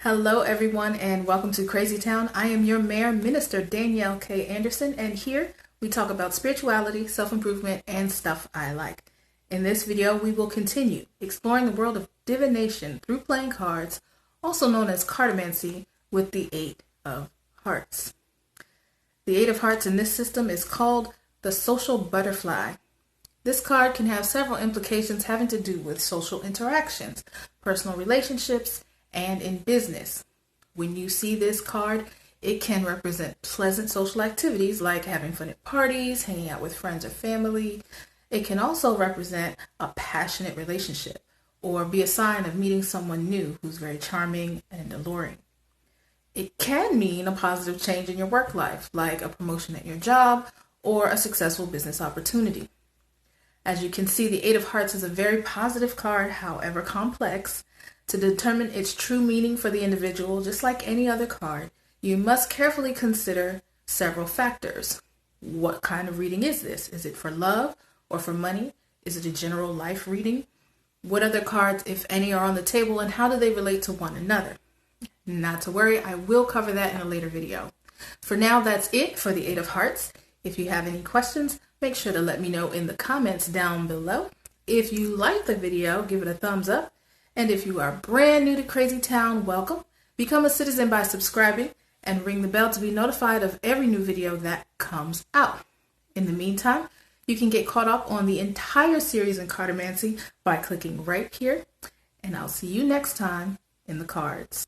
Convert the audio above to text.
Hello everyone and welcome to Crazy Town. I am your Mayor, Minister Danielle K. Anderson, and here we talk about spirituality, self-improvement, and stuff I like. In this video, we will continue exploring the world of divination through playing cards, also known as Cartomancy, with the Eight of Hearts. The Eight of Hearts in this system is called the Social Butterfly. This card can have several implications having to do with social interactions, personal relationships, and in business. When you see this card, it can represent pleasant social activities like having fun at parties, hanging out with friends or family. It can also represent a passionate relationship or be a sign of meeting someone new who's very charming and alluring. It can mean a positive change in your work life, like a promotion at your job or a successful business opportunity. As you can see, the Eight of Hearts is a very positive card, however complex. To determine its true meaning for the individual, just like any other card, you must carefully consider several factors. What kind of reading is this? Is it for love or for money? Is it a general life reading? What other cards, if any, are on the table and how do they relate to one another? Not to worry, I will cover that in a later video. For now, that's it for the Eight of Hearts. If you have any questions, make sure to let me know in the comments down below. If you like the video, give it a thumbs up. And if you are brand new to Crazy Town, welcome. Become a citizen by subscribing and ring the bell to be notified of every new video that comes out. In the meantime, you can get caught up on the entire series in Cartomancy by clicking right here. And I'll see you next time in the cards.